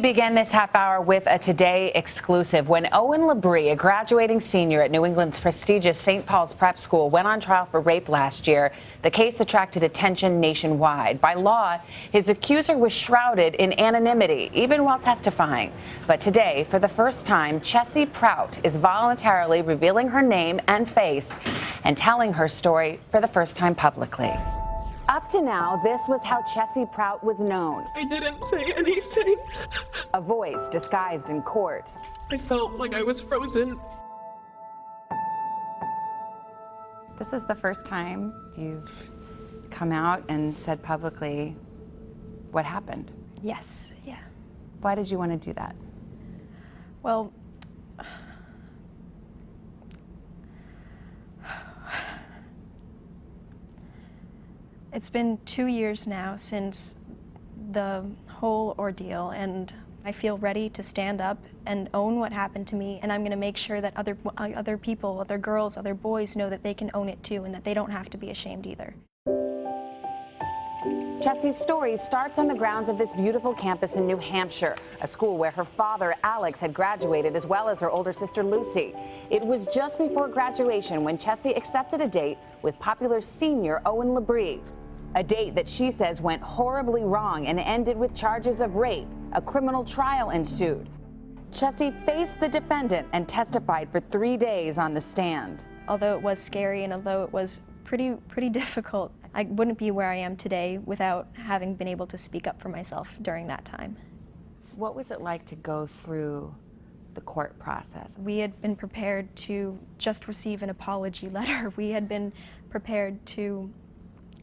Begin this half hour with a Today exclusive. When Owen Labrie, a graduating senior at New England's prestigious St. Paul's Prep School, went on trial for rape last year, the case attracted attention nationwide. By law, his accuser was shrouded in anonymity, even while testifying. But today, for the first time, Chessy Prout is voluntarily revealing her name and face and telling her story for the first time publicly. Up to now, this was how Chessy Prout was known. I didn't say anything. A voice disguised in court. I felt like I was frozen. This is the first time you've come out and said publicly what happened. Yes, yeah. Why did you want to do that? Well, it's been 2 years now since the whole ordeal, and I feel ready to stand up and own what happened to me, and I'm going to make sure that other people, other girls, other boys know that they can own it too, and that they don't have to be ashamed either. Chessy's story starts on the grounds of this beautiful campus in New Hampshire, a school where her father, Alex, had graduated, as well as her older sister, Lucy. It was just before graduation when Chessy accepted a date with popular senior Owen Labrie. A date that she says went horribly wrong and ended with charges of rape. A criminal trial ensued. Chessy faced the defendant and testified for 3 days on the stand. Although it was scary and although it was pretty difficult, I wouldn't be where I am today without having been able to speak up for myself during that time. What was it like to go through the court process? We had been prepared to just receive an apology letter. We had been prepared to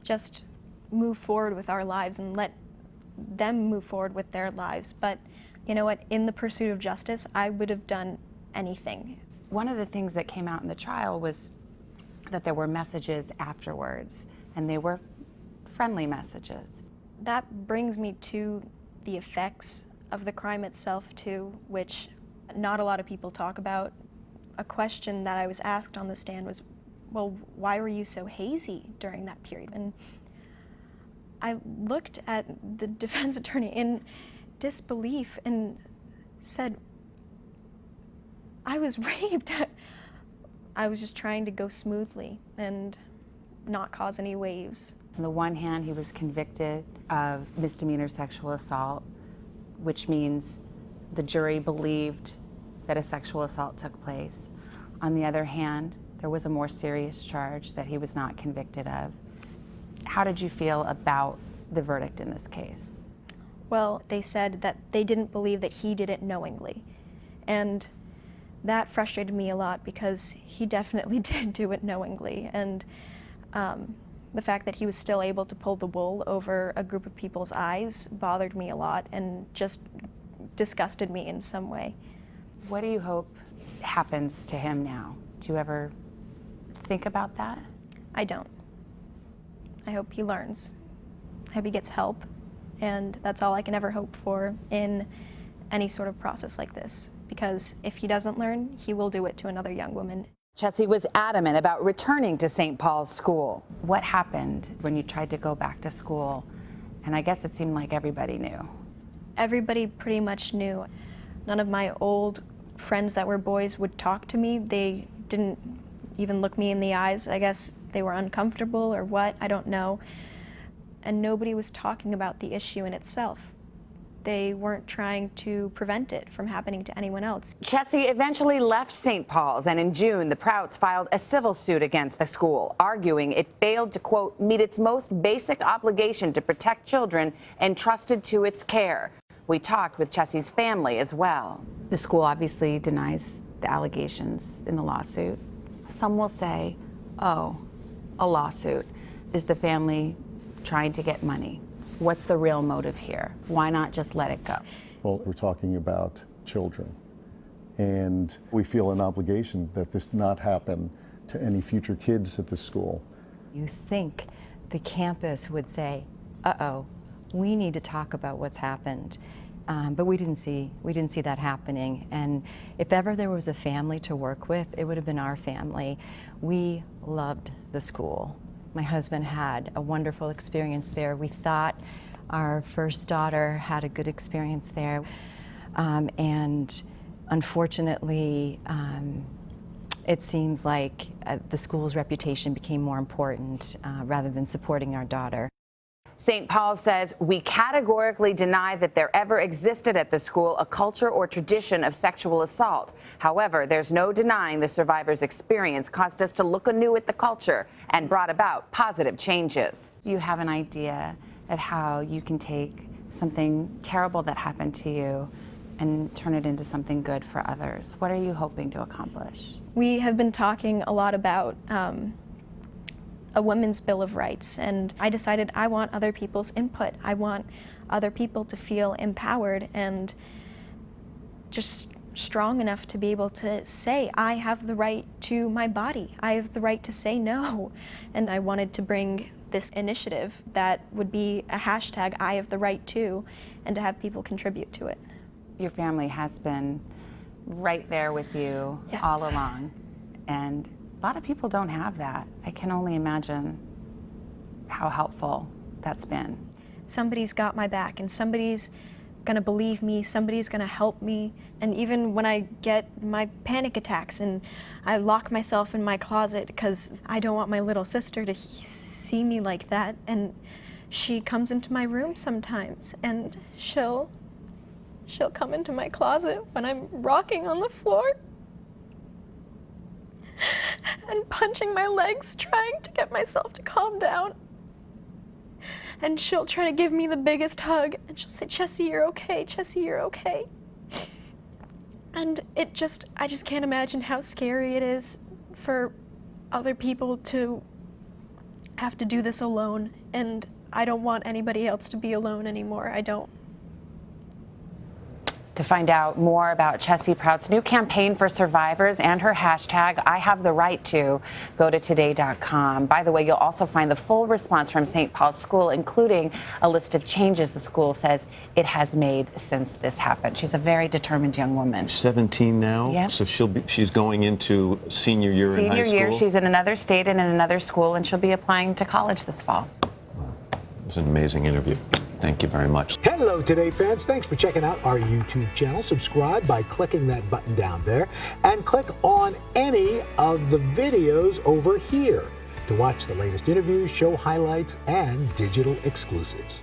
just move forward with our lives and let them move forward with their lives. But you know what, in the pursuit of justice, I would have done anything. One of the things that came out in the trial was that there were messages afterwards, and they were friendly messages. That brings me to the effects of the crime itself too, which not a lot of people talk about. A question that I was asked on the stand was, well, why were you so hazy during that period? And I looked at the defense attorney in disbelief and said, I was raped. I was just trying to go smoothly and not cause any waves. On the one hand, he was convicted of misdemeanor sexual assault, which means the jury believed that a sexual assault took place. On the other hand, there was a more serious charge that he was not convicted of. How did you feel about the verdict in this case? Well, they said that they didn't believe that he did it knowingly. And that frustrated me a lot because he definitely did do it knowingly. And the fact that he was still able to pull the wool over a group of people's eyes bothered me a lot and just disgusted me in some way. What do you hope happens to him now? Do you ever think about that? I don't. I hope he learns. I hope he gets help. And that's all I can ever hope for in any sort of process like this. Because if he doesn't learn, he will do it to another young woman. Chessy was adamant about returning to St. Paul's school. What happened when you tried to go back to school? And I guess it seemed like everybody knew. Everybody pretty much knew. None of my old friends that were boys would talk to me. They didn't even look me in the eyes. I guess they were uncomfortable or what, I don't know. And nobody was talking about the issue in itself. They weren't trying to prevent it from happening to anyone else. Chessy eventually left St. Paul's, and in June, the Prouts filed a civil suit against the school, arguing it failed to, quote, meet its most basic obligation to protect children entrusted to its care. We talked with Chessy's family as well. The school obviously denies the allegations in the lawsuit. Some will say, oh, a lawsuit. Is the family trying to get money? What's the real motive here? Why not just let it go? Well, we're talking about children, and we feel an obligation that this not happen to any future kids at the school. You think the campus would say, uh-oh, we need to talk about what's happened. But we didn't see that happening. And if ever there was a family to work with, it would have been our family. We loved the school. My husband had a wonderful experience there. We thought our first daughter had a good experience there. And unfortunately, it seems like the school's reputation became more important rather than supporting our daughter. St. Paul says, we categorically deny that there ever existed at the school a culture or tradition of sexual assault. However, there's no denying the survivor's experience caused us to look anew at the culture and brought about positive changes. You have an idea of how you can take something terrible that happened to you and turn it into something good for others. What are you hoping to accomplish? We have been talking a lot about a women's Bill of Rights, and I decided I want other people's input. I want other people to feel empowered and just strong enough to be able to say, I have the right to my body. I have the right to say no. And I wanted to bring this initiative that would be a hashtag, I have the right to, and to have people contribute to it. Your family has been right there with you Yes. all along, and a lot of people don't have that. I can only imagine how helpful that's been. Somebody's got my back, and somebody's gonna believe me, somebody's gonna help me. And even when I get my panic attacks and I lock myself in my closet because I don't want my little sister to see me like that, and she comes into my room sometimes, and she'll come into my closet when I'm rocking on the floor and punching my legs, trying to get myself to calm down. And she'll try to give me the biggest hug, and she'll say, Chessy, you're okay, Chessy, you're okay. And I just can't imagine how scary it is for other people to have to do this alone, and I don't want anybody else to be alone anymore. I don't. To find out more about Chessy Prout's new campaign for survivors and her hashtag, I have the right to, go to today.com. By the way, you'll also find the full response from St. Paul's School, including a list of changes the school says it has made since this happened. She's a very determined young woman. 17 now? Yep. So she's going into senior year in high school? Senior year, she's in another state and in another school, and she'll be applying to college this fall. It was an amazing interview. Thank you very much. Hello, Today fans. Thanks for checking out our YouTube channel. Subscribe by clicking that button down there and click on any of the videos over here to watch the latest interviews, show highlights, and digital exclusives.